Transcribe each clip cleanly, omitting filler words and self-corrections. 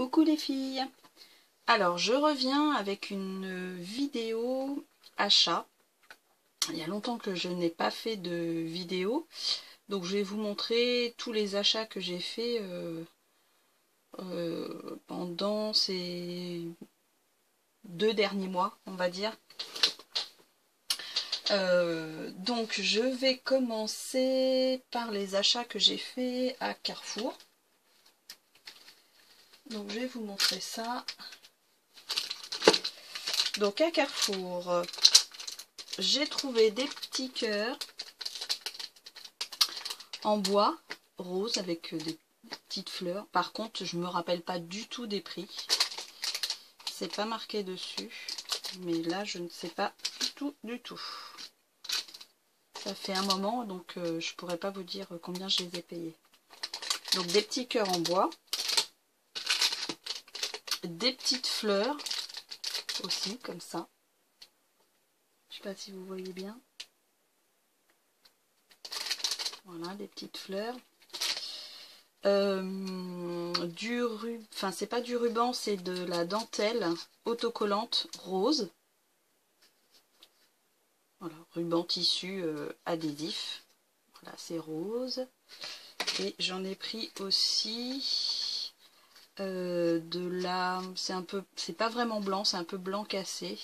Coucou les filles. Alors je reviens avec une vidéo achat. Il y a longtemps que je n'ai pas fait de vidéo, donc je vais vous montrer tous les achats que j'ai fait pendant ces 2 derniers mois, on va dire. Donc je vais commencer par les achats que j'ai fait à Carrefour. Donc je vais vous montrer ça. Donc à Carrefour, j'ai trouvé des petits cœurs en bois rose avec des petites fleurs. Par contre, je me rappelle pas du tout des prix. C'est pas marqué dessus. Mais là, je ne sais pas du tout. Ça fait un moment, donc je pourrais pas vous dire combien je les ai payés. Donc des petits cœurs en bois. Des petites fleurs aussi, comme ça. Je sais pas si vous voyez bien. Voilà, des petites fleurs. Enfin, c'est pas du ruban, c'est de la dentelle autocollante rose. Voilà, ruban tissu adhésif. Voilà, c'est rose. Et j'en ai pris aussi de la... c'est pas vraiment blanc, c'est un peu blanc cassé.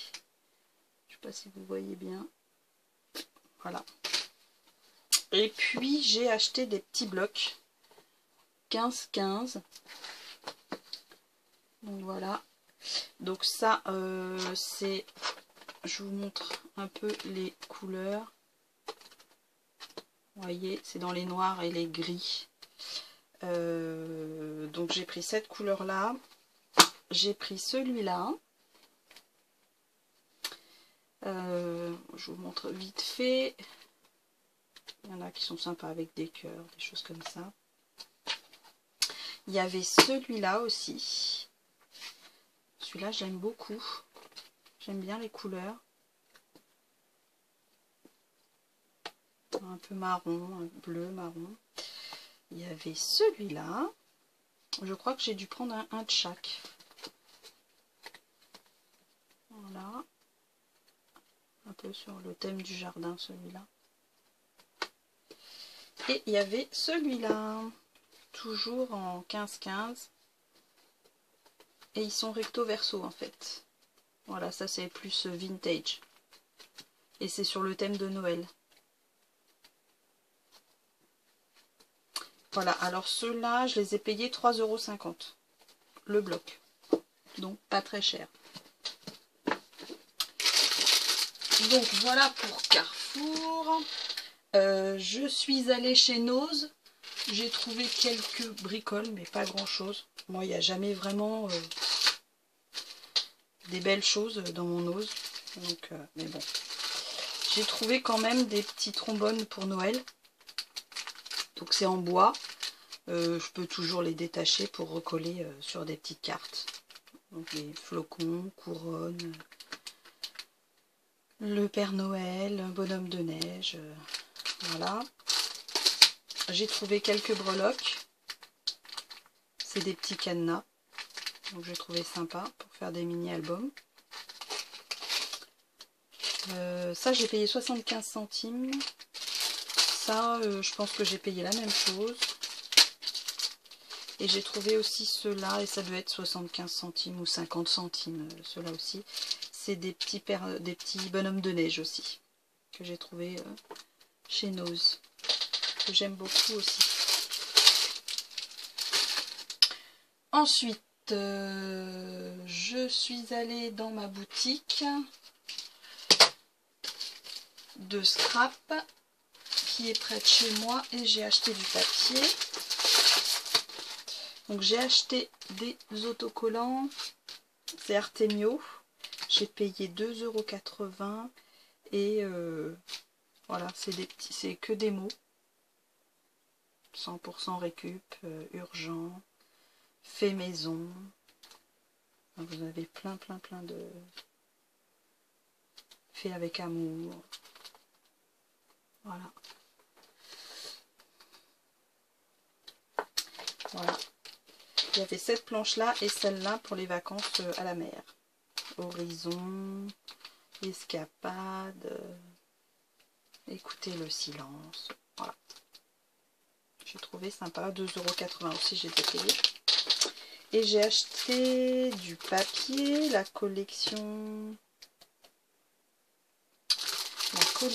Je sais pas si vous voyez bien. Voilà. Et puis j'ai acheté des petits blocs 15-15. Donc voilà. Donc ça c'est... Je vous montre un peu les couleurs. Vous voyez, c'est dans les noirs et les gris. Donc j'ai pris cette couleur là. J'ai pris celui-là. Je vous montre vite fait. Il y en a qui sont sympas avec des cœurs, des choses comme ça. Il y avait celui-là aussi. Celui-là, j'aime beaucoup. J'aime bien les couleurs. Un peu marron, un bleu, marron. Il y avait celui-là. Je crois que j'ai dû prendre un de chaque. Voilà. Un peu sur le thème du jardin, celui-là. Et il y avait celui-là. Toujours en 15-15. Et ils sont recto verso en fait. Voilà, ça c'est plus vintage. Et c'est sur le thème de Noël. Voilà, alors ceux-là, je les ai payés 3,50 € le bloc. Donc pas très cher. Donc voilà pour Carrefour. Je suis allée chez Nose. J'ai trouvé quelques bricoles, mais pas grand chose. Moi, il n'y a jamais vraiment des belles choses dans mon Nose. Donc, mais bon. J'ai trouvé quand même des petits trombones pour Noël. Donc c'est en bois. Je peux toujours les détacher pour recoller sur des petites cartes. Donc les flocons, couronnes, le Père Noël, un bonhomme de neige. Voilà. J'ai trouvé quelques breloques. C'est des petits cadenas. Donc j'ai trouvé sympa pour faire des mini-albums. Ça j'ai payé 75 centimes. Ça je pense que j'ai payé la même chose. Et j'ai trouvé aussi ceux-là et ça doit être 75 centimes ou 50 centimes. Ceux-là aussi. C'est des petits bonhommes de neige aussi. Que j'ai trouvé chez Nose. Que j'aime beaucoup aussi. Ensuite, je suis allée dans ma boutique de scrap qui est près de chez moi et j'ai acheté du papier. Donc j'ai acheté des autocollants, c'est Artemio. J'ai payé 2,80 € et voilà, c'est que des mots. 100% récup, urgent, fait maison. Vous avez plein de fait avec amour. Voilà. Voilà. il y avait cette planche-là et celle-là pour les vacances à la mer. Horizon, escapade, écoutez le silence. Voilà. J'ai trouvé sympa. 2,80 € aussi, j'ai payé. Et j'ai acheté du papier, la collection, je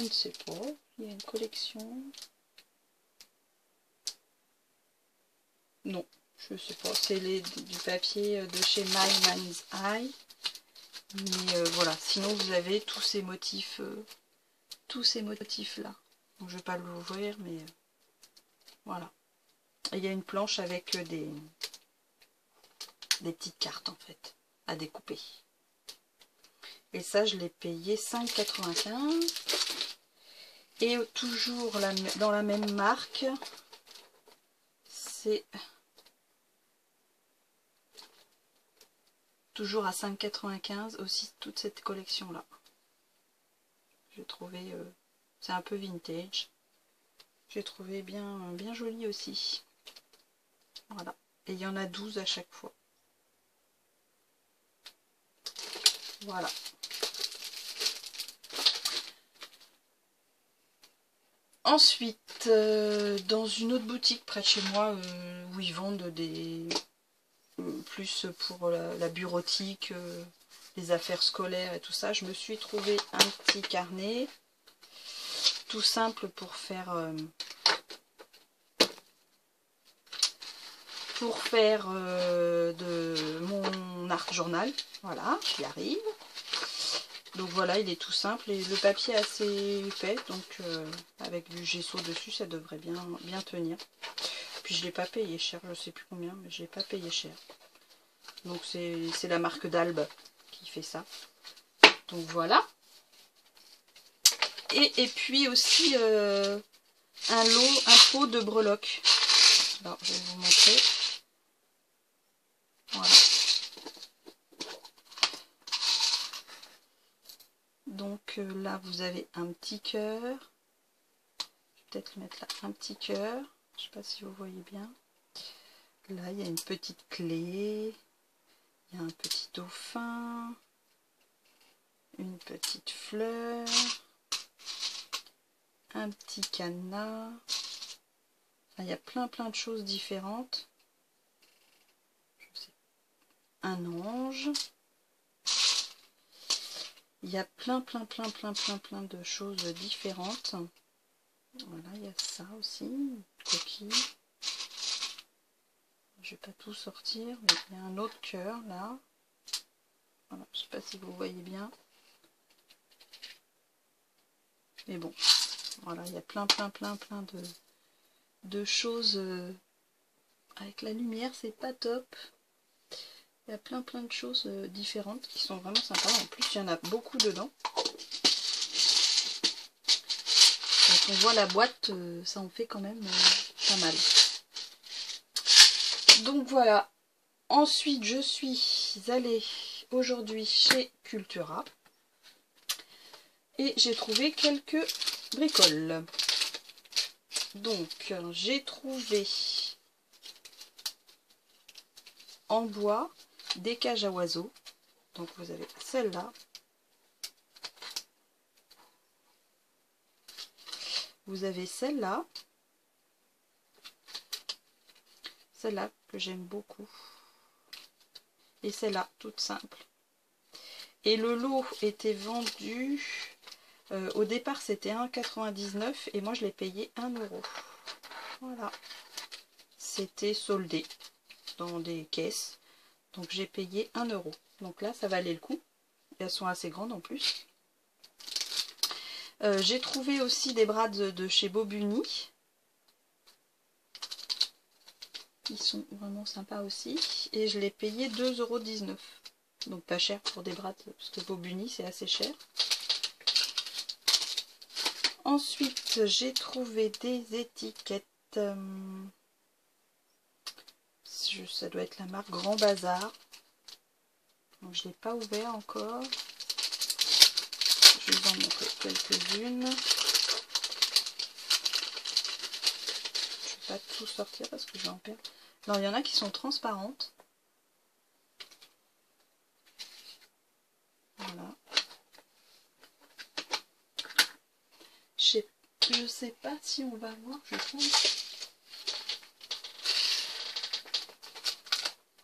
ne sais pas, il y a une collection, non, je sais pas, c'est du papier de chez My Man's Eye, mais voilà, sinon vous avez tous ces motifs là, donc je vais pas l'ouvrir, mais voilà. Et il y a une planche avec des petites cartes en fait, à découper. Et ça, je l'ai payé 5,95 €. Et toujours dans la même marque, c'est toujours à 5,95 € aussi, toute cette collection-là. J'ai trouvé, c'est un peu vintage. J'ai trouvé bien joli aussi. Voilà. Et il y en a 12 à chaque fois. Voilà. Ensuite, dans une autre boutique près de chez moi, où ils vendent des... plus pour la bureautique, les affaires scolaires et tout ça, je me suis trouvé un petit carnet, tout simple pour faire... de mon art journal. Voilà, j'y arrive. Donc voilà, il est tout simple et le papier est assez épais, donc avec du gesso dessus, ça devrait bien tenir. Puis je l'ai pas payé cher, je sais plus combien, mais je l'ai pas payé cher. Donc c'est la marque d'Albe qui fait ça. Donc voilà. Et puis aussi un pot de breloques. Alors je vais vous montrer. Voilà. Donc là vous avez un petit cœur. Je vais peut-être le mettre là, un petit cœur. Je sais pas si vous voyez bien. Là il y a une petite clé. Il y a un petit dauphin. Une petite fleur. Un petit cadenas. Enfin, il y a plein de choses différentes. Un ange. Il y a plein de choses différentes. Voilà, il y a ça aussi, une coquille. Je vais pas tout sortir, mais il y a un autre cœur là. Voilà, je sais pas si vous voyez bien. Mais bon, voilà, il y a plein de choses. Avec la lumière, c'est pas top. Il y a plein de choses différentes qui sont vraiment sympas. En plus, il y en a beaucoup dedans. Quand on voit la boîte, ça en fait quand même pas mal. Donc voilà. Ensuite, je suis allée aujourd'hui chez Cultura. Et j'ai trouvé quelques bricoles. Donc, j'ai trouvé en bois des cages à oiseaux. Donc, vous avez celle-là. Vous avez celle-là. Celle-là que j'aime beaucoup. Et celle-là, toute simple. Et le lot était vendu... au départ, c'était 1,99 € et moi, je l'ai payé 1 €. Voilà. C'était soldé dans des caisses. Donc, j'ai payé 1 €. Donc là, ça valait le coup. Elles sont assez grandes en plus. J'ai trouvé aussi des brades de chez Bobuni. Ils sont vraiment sympas aussi. Et je l'ai payé 2,19 €. Donc pas cher pour des brades, parce que Bobuni, c'est assez cher. Ensuite, j'ai trouvé des étiquettes. Ça doit être la marque Grand Bazar. Donc, je ne l'ai pas ouvert encore. Je vais vous en montrer quelques-unes. Je ne vais pas tout sortir parce que je vais en perdre. Alors il y en a qui sont transparentes. Voilà. Je sais pas si on va voir, je pense.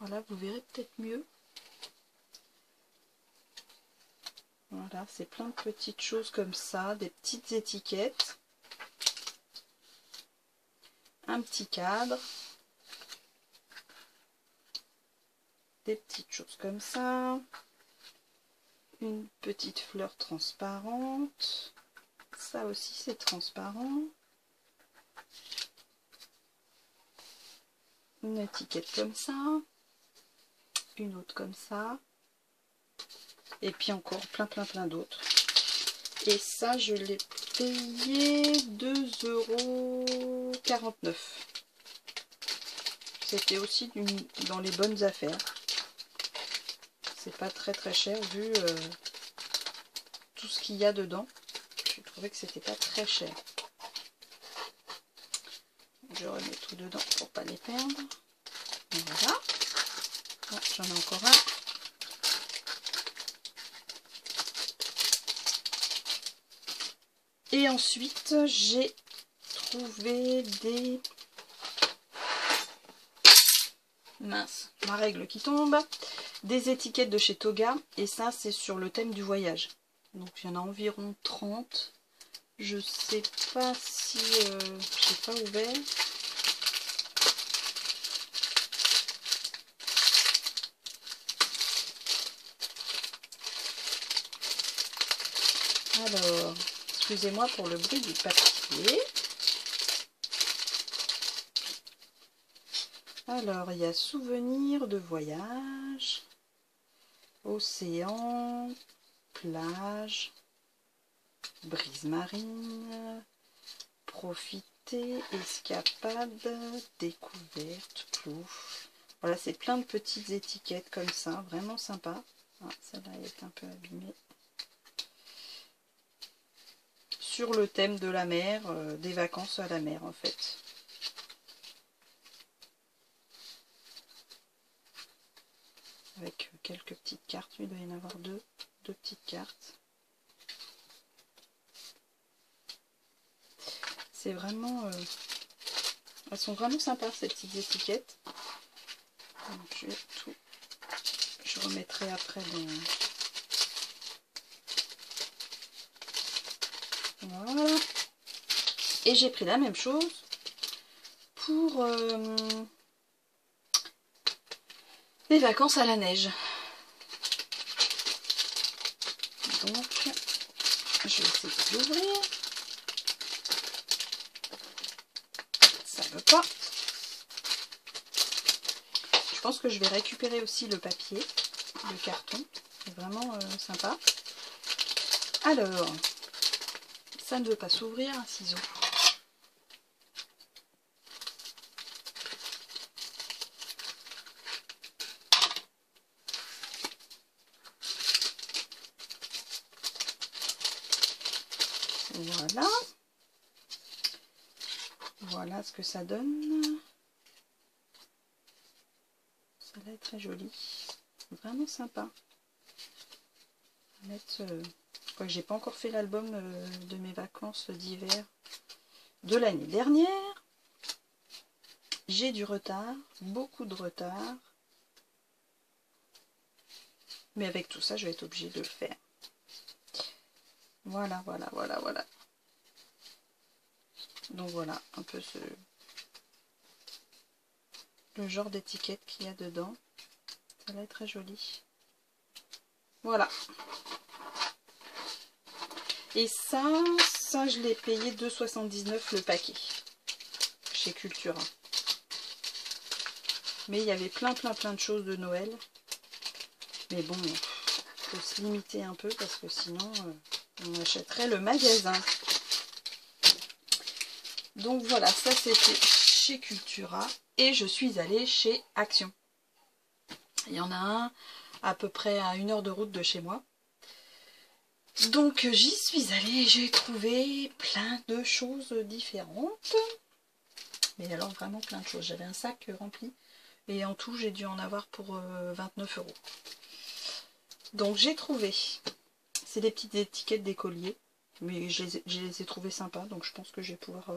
Voilà, vous verrez peut-être mieux. Voilà, c'est plein de petites choses comme ça, des petites étiquettes. Un petit cadre. Des petites choses comme ça. Une petite fleur transparente. Ça aussi c'est transparent. Une étiquette comme ça. Une autre comme ça. Et puis encore plein d'autres. Et ça je l'ai payé 2,49 €. C'était aussi dans les bonnes affaires. C'est pas très cher vu tout ce qu'il y a dedans. Je trouvais que c'était pas très cher. Je remets tout dedans pour pas les perdre. Et voilà. Ah, j'en ai encore un. Et ensuite, j'ai trouvé des... Mince, ma règle qui tombe. Des étiquettes de chez Toga. Et ça, c'est sur le thème du voyage. Donc, il y en a environ 30. Je sais pas si... j'ai pas ouvert. Alors, excusez-moi pour le bruit du papier. Alors, il y a souvenirs de voyage, océan, plage, brise marine, profiter, escapade, découverte, plouf. Voilà, c'est plein de petites étiquettes comme ça, vraiment sympa. Ah, celle-là est un peu abîmée. Sur le thème de la mer, des vacances à la mer en fait. Avec quelques petites cartes, il doit y en avoir deux petites cartes. C'est vraiment... elles sont vraiment sympas ces petites étiquettes. Donc, je remettrai après les... Voilà. Et j'ai pris la même chose pour les vacances à la neige. Donc, je vais essayer de l'ouvrir. Ça veut pas. Je pense que je vais récupérer aussi le papier, le carton. C'est vraiment sympa. Alors, ça ne veut pas s'ouvrir un ciseau. Voilà. Voilà ce que ça donne. Ça a l'air très joli. Vraiment sympa. Quoi que j'ai pas encore fait l'album de mes vacances d'hiver de l'année dernière. J'ai du retard, beaucoup de retard. Mais avec tout ça, je vais être obligée de le faire. Voilà. Donc voilà, un peu le genre d'étiquette qu'il y a dedans. Ça va être très joli. Voilà. Et ça je l'ai payé 2,79 le paquet. Chez Cultura. Mais il y avait plein de choses de Noël. Mais bon, il faut se limiter un peu parce que sinon, on achèterait le magasin. Donc voilà, ça c'était chez Cultura. Et je suis allée chez Action. Il y en a un à peu près à 1 heure de route de chez moi. Donc j'y suis allée et j'ai trouvé plein de choses différentes. Mais alors vraiment plein de choses. J'avais un sac rempli. Et en tout, j'ai dû en avoir pour 29 €. Donc j'ai trouvé. C'est des petites étiquettes d'écoliers. Mais je les ai trouvées sympas. Donc je pense que je vais pouvoir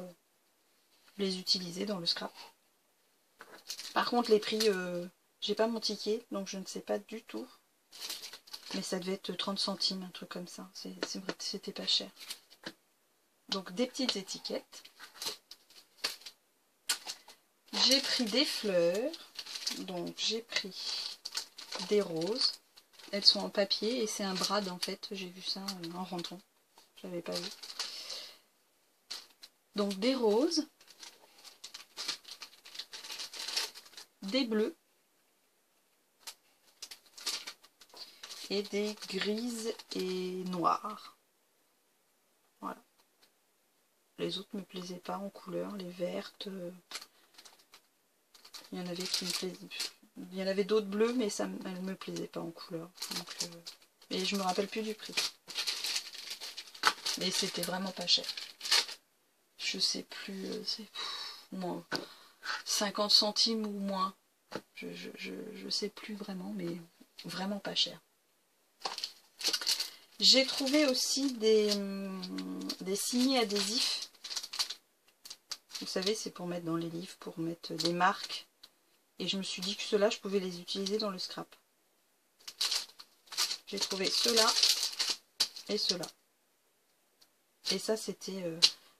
les utiliser dans le scrap. Par contre, les prix, j'ai pas mon ticket. Donc je ne sais pas du tout. Mais ça devait être 30 centimes, un truc comme ça. C'est vrai que c'était pas cher. Donc des petites étiquettes. J'ai pris des fleurs. Donc j'ai pris des roses. Elles sont en papier et c'est un brad en fait. J'ai vu ça en rentrant. J'avais pas vu. Donc des roses. Des bleus. Et des grises et noires. Voilà. Les autres me plaisaient pas en couleur. Les vertes. Il y en avait qui me plaisaient. Il y en avait d'autres bleus, mais ça, elles me plaisaient pas en couleur. Donc, et je me rappelle plus du prix. Mais c'était vraiment pas cher. Je sais plus. C'est moins 50 centimes ou moins. Je sais plus vraiment, mais vraiment pas cher. J'ai trouvé aussi des signets adhésifs. Vous savez, c'est pour mettre dans les livres, pour mettre des marques. Et je me suis dit que ceux-là, je pouvais les utiliser dans le scrap. J'ai trouvé ceux-là et ceux-là. Et ça, c'était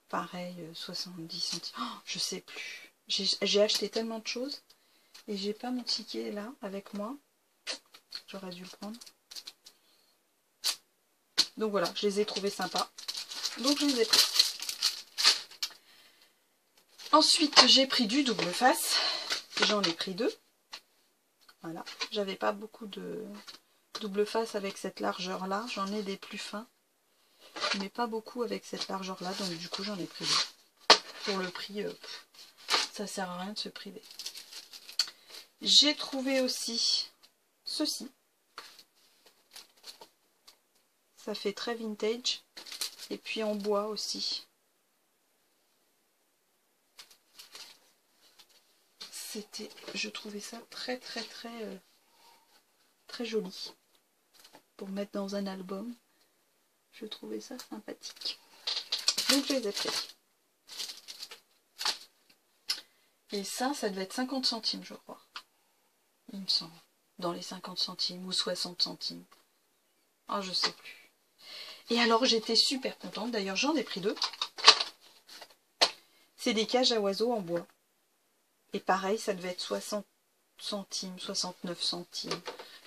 pareil, 70 centimes. Oh, je sais plus. J'ai acheté tellement de choses. Et j'ai pas mon ticket là, avec moi. J'aurais dû le prendre. Donc voilà, je les ai trouvés sympas. Donc je les ai pris. Ensuite, j'ai pris du double face. J'en ai pris 2. Voilà. J'avais pas beaucoup de double face avec cette largeur là. J'en ai des plus fins. Mais pas beaucoup avec cette largeur là. Donc du coup, j'en ai pris 2. Pour le prix, ça sert à rien de se priver. J'ai trouvé aussi ceci. Ça fait très vintage. Et puis en bois aussi. Je trouvais ça très joli. Pour mettre dans un album. Je trouvais ça sympathique. Donc je les ai pris. Et ça devait être 50 centimes, je crois. Il me semble. Dans les 50 centimes ou 60 centimes. Ah, je sais plus. Et alors, j'étais super contente. D'ailleurs, j'en ai pris 2. C'est des cages à oiseaux en bois. Et pareil, ça devait être 60 centimes, 69 centimes.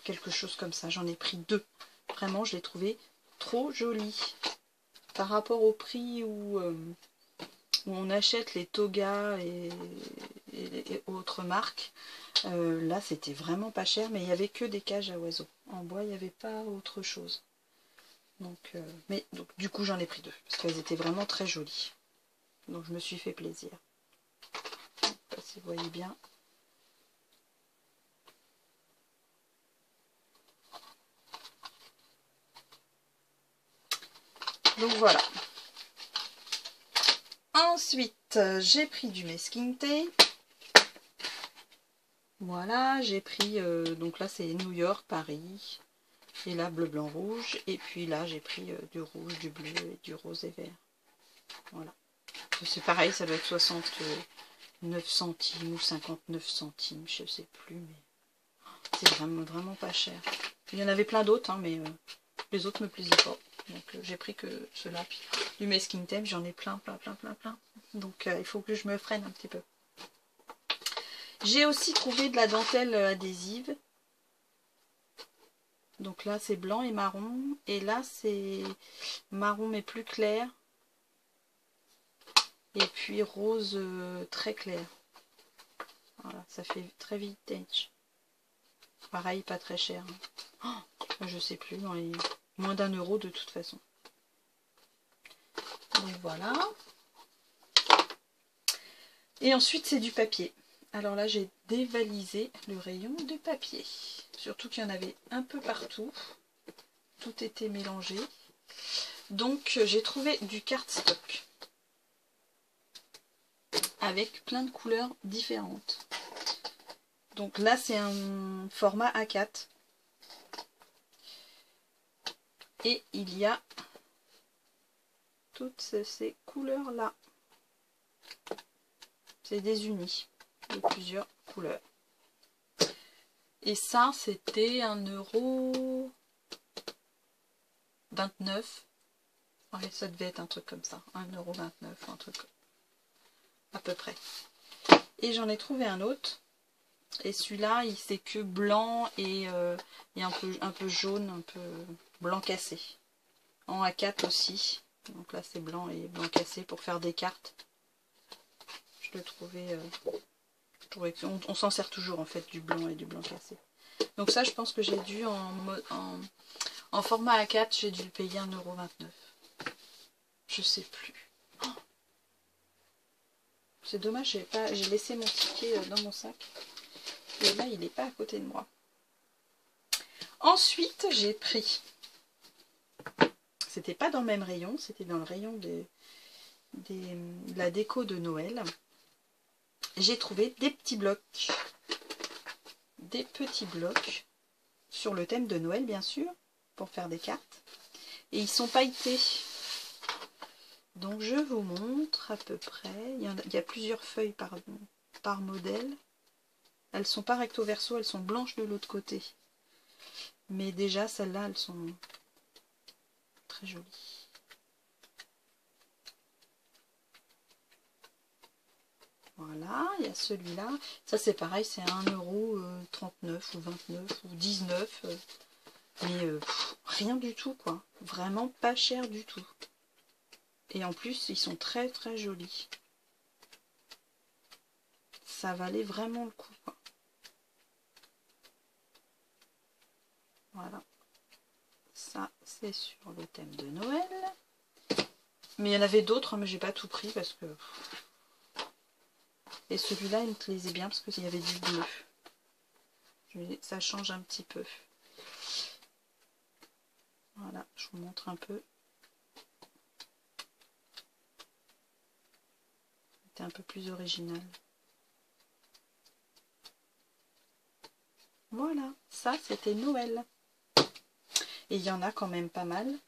Quelque chose comme ça. J'en ai pris 2. Vraiment, je l'ai trouvé trop joli. Par rapport au prix où on achète les Toga et autres marques, là c'était vraiment pas cher, mais il n'y avait que des cages à oiseaux. En bois, il n'y avait pas autre chose. Donc, donc du coup j'en ai pris 2, parce qu'elles étaient vraiment très jolies. Donc je me suis fait plaisir. Je sais pas si vous voyez bien. Donc voilà. Ensuite, j'ai pris du masking tape. Voilà, j'ai pris, donc là c'est New York, Paris, et là bleu, blanc, rouge, et puis là j'ai pris du rouge, du bleu, et du rose et vert. Voilà. C'est pareil, ça doit être 69 centimes ou 59 centimes, je sais plus, mais c'est vraiment pas cher. Il y en avait plein d'autres, hein, mais les autres me plaisaient pas. Donc j'ai pris que ceux-là, puis du masking tape, j'en ai plein. Donc il faut que je me freine un petit peu. J'ai aussi trouvé de la dentelle adhésive. Donc là c'est blanc et marron. Et là c'est marron mais plus clair. Et puis rose très clair. Voilà, ça fait très vintage. Pareil, pas très cher. Oh, je sais plus, dans les moins d'1 € de toute façon. Donc voilà. Et ensuite c'est du papier. Alors là j'ai dévalisé le rayon de papier. Surtout qu'il y en avait un peu partout. Tout était mélangé. Donc j'ai trouvé du cardstock. avec plein de couleurs différentes. Donc là, c'est un format A4. Et il y a toutes ces couleurs-là. C'est des unis de plusieurs couleurs. Et ça, c'était 1,29 €. Ouais, ça devait être un truc comme ça. 1,29 €, un truc à peu près. Et j'en ai trouvé un autre. Et celui-là, il c'est que blanc et un peu jaune, un peu blanc cassé. En A4 aussi. Donc là, c'est blanc et blanc cassé pour faire des cartes. Je le trouvais... on s'en sert toujours en fait du blanc et du blanc cassé. Donc ça, je pense que j'ai dû en format A4, j'ai dû le payer 1,29 €. Je sais plus. Oh, c'est dommage, j'ai laissé mon ticket dans mon sac. Et là, il n'est pas à côté de moi. Ensuite, j'ai pris... C'était pas dans le même rayon, c'était dans le rayon de la déco de Noël. J'ai trouvé des petits blocs. Des petits blocs sur le thème de Noël, bien sûr, pour faire des cartes. Et ils sont pailletés. Donc, je vous montre à peu près. Il y a plusieurs feuilles par modèle. Elles sont pas recto verso, elles sont blanches de l'autre côté. Mais déjà, celles-là, elles sont très jolies. Voilà, il y a celui-là. Ça, c'est pareil, c'est 1,39 € ou 29 ou 19. Mais rien du tout, quoi. Vraiment pas cher du tout. Et en plus, ils sont très très jolis. Ça valait vraiment le coup, quoi. Voilà. Ça, c'est sur le thème de Noël. Mais il y en avait d'autres, mais j'ai pas tout pris parce que... Et celui-là, il me plaisait bien parce qu'il y avait du bleu. Ça change un petit peu. Voilà, je vous montre un peu. C'était un peu plus original. Voilà, ça c'était Noël. Et il y en a quand même pas mal.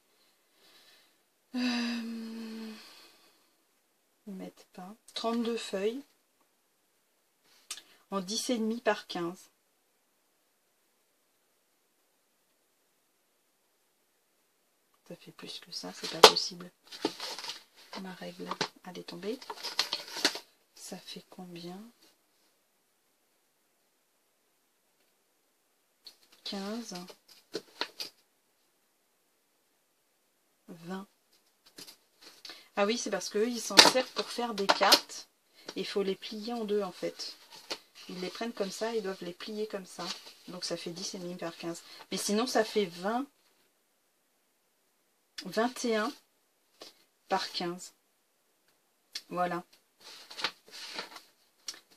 Ils mettent pas. 32 feuilles. En 10,5 par 15. Ça fait plus que ça, c'est pas possible. Ma règle, elle est tombée. Ça fait combien? 15, 20. Ah oui, c'est parce qu'eux, ils s'en servent pour faire des cartes. Il faut les plier en deux, en fait. Ils les prennent comme ça, ils doivent les plier comme ça. Donc ça fait 10,5 par 15. Mais sinon, ça fait 21 par 15. Voilà.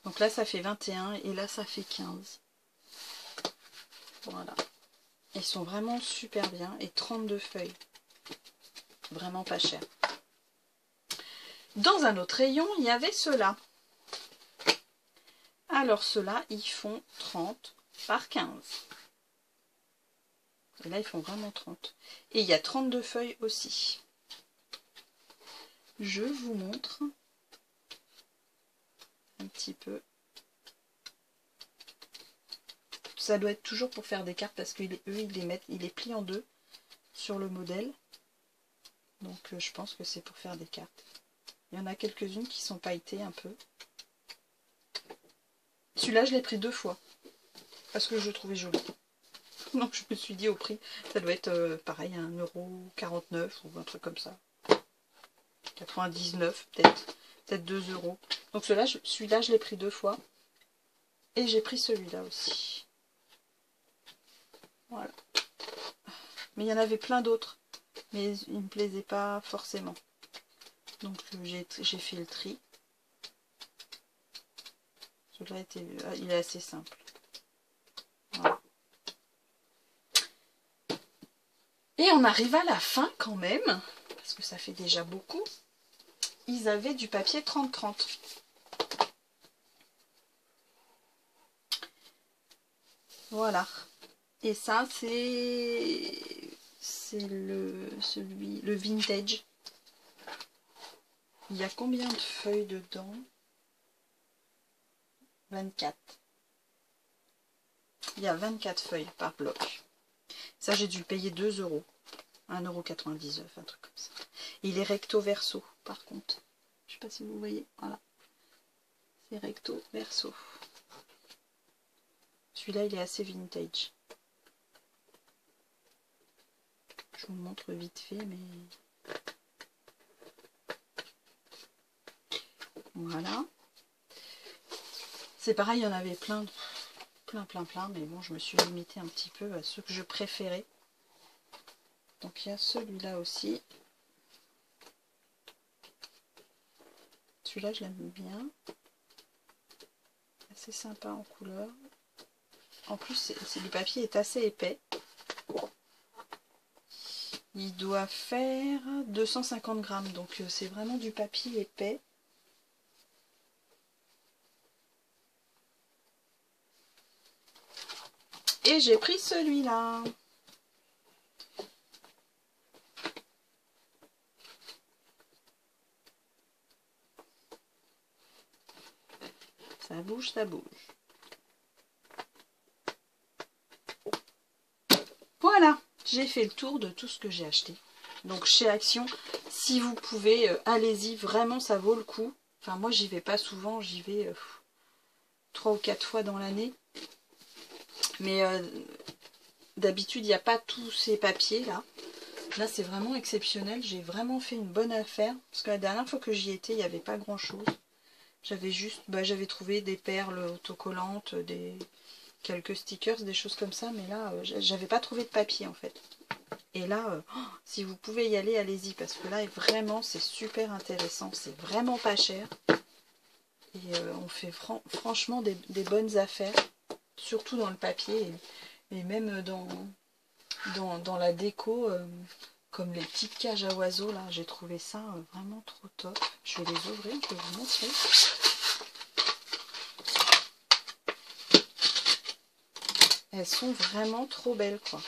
Donc là, ça fait 21 et là, ça fait 15. Voilà. Ils sont vraiment super bien. Et 32 feuilles. Vraiment pas cher. Dans un autre rayon, il y avait ceux-là. Alors ceux-là, ils font 30 par 15. Et là, ils font vraiment 30. Et il y a 32 feuilles aussi. Je vous montre un petit peu. Ça doit être toujours pour faire des cartes parce qu'eux, ils les plient en deux sur le modèle. Donc je pense que c'est pour faire des cartes. Il y en a quelques-unes qui sont pailletées un peu. Celui-là, je l'ai pris 2 fois. Parce que je le trouvais joli. Donc je me suis dit au prix, ça doit être pareil, 1,49 € ou un truc comme ça. 99 peut-être 2 €. Donc celui-là, je l'ai pris 2 fois. Et j'ai pris celui-là aussi. Voilà. Mais il y en avait plein d'autres. Mais ils ne me plaisaient pas forcément. Donc j'ai fait le tri. Celui-là, il est assez simple. Voilà. Et on arrive à la fin quand même. Parce que ça fait déjà beaucoup. Ils avaient du papier 30-30. Voilà. Et ça, c'est le vintage. Il y a combien de feuilles dedans? 24. Il y a 24 feuilles par bloc. Ça, j'ai dû payer 2 €. 1,99 €, un truc comme ça. Il est recto verso, par contre. Je sais pas si vous voyez. Voilà. C'est recto verso. Celui-là, il est assez vintage. Je vous montre vite fait, mais... Voilà. C'est pareil, il y en avait plein, mais bon, je me suis limitée un petit peu à ceux que je préférais. Donc il y a celui-là aussi. Celui-là, je l'aime bien. Assez sympa en couleur. En plus, le papier est assez épais. Il doit faire 250 grammes, donc c'est vraiment du papier épais. Et j'ai pris celui-là. Ça bouge, ça bouge. Voilà, j'ai fait le tour de tout ce que j'ai acheté. Donc chez Action, si vous pouvez, allez-y, vraiment ça vaut le coup. Enfin moi j'y vais pas souvent, j'y vais 3 ou 4 fois dans l'année. Mais d'habitude il n'y a pas tous ces papiers là. Là c'est vraiment exceptionnel, j'ai vraiment fait une bonne affaire. Parce que la dernière fois que j'y étais, il n'y avait pas grand chose. J'avais juste, j'avais trouvé des perles autocollantes, quelques stickers, des choses comme ça. Mais là, j'avais pas trouvé de papier en fait. Et là, si vous pouvez y aller, allez-y. Parce que là, vraiment, c'est super intéressant. C'est vraiment pas cher. Et on fait franchement des bonnes affaires. Surtout dans le papier. Et même dans la déco. Comme les petites cages à oiseaux. Là, j'ai trouvé ça vraiment trop top. Je vais les ouvrir, je vais vous montrer. Elles sont vraiment trop belles, quoi.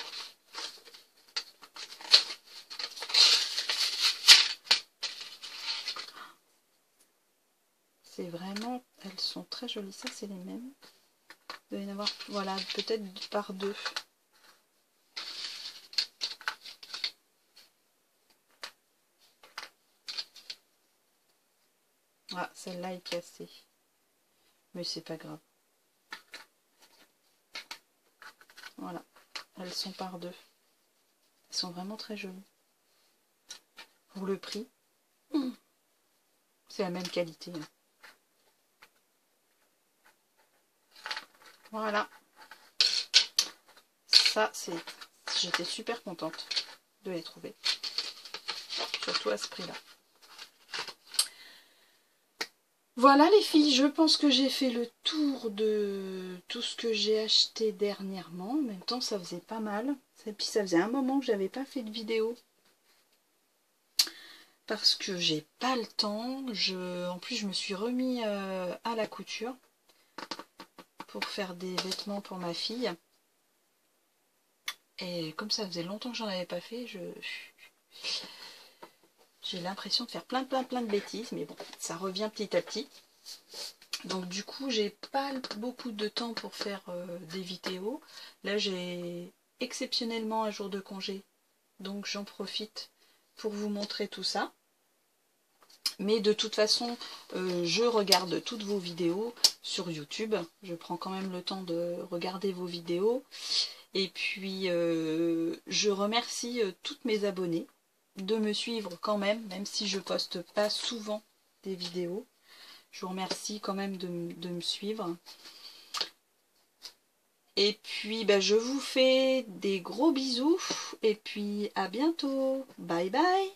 C'est vraiment... Elles sont très jolies. Ça, c'est les mêmes. Il doit y en avoir, voilà, peut-être par 2. Ah, celle-là est cassée. Mais c'est pas grave. Voilà. Elles sont par 2. Elles sont vraiment très jolies. Pour le prix, c'est la même qualité. Hein. Voilà. Ça, c'est... J'étais super contente de les trouver. Surtout à ce prix-là. Voilà les filles, je pense que j'ai fait le tour de tout ce que j'ai acheté dernièrement. En même temps, ça faisait pas mal. Et puis ça faisait un moment que j'avais pas fait de vidéo. Parce que j'ai pas le temps. En plus, je me suis remis à la couture. Pour faire des vêtements pour ma fille. Et comme ça faisait longtemps que j'en avais pas fait, j'ai l'impression de faire plein de bêtises. Mais bon, ça revient petit à petit. Donc du coup, j'ai pas beaucoup de temps pour faire des vidéos. Là, j'ai exceptionnellement un jour de congé. Donc j'en profite pour vous montrer tout ça. Mais de toute façon, je regarde toutes vos vidéos sur YouTube. Je prends quand même le temps de regarder vos vidéos. Et puis, je remercie toutes mes abonnées de me suivre quand même si je poste pas souvent des vidéos. Je vous remercie quand même de me suivre. Et puis, je vous fais des gros bisous. Et puis, à bientôt. Bye bye.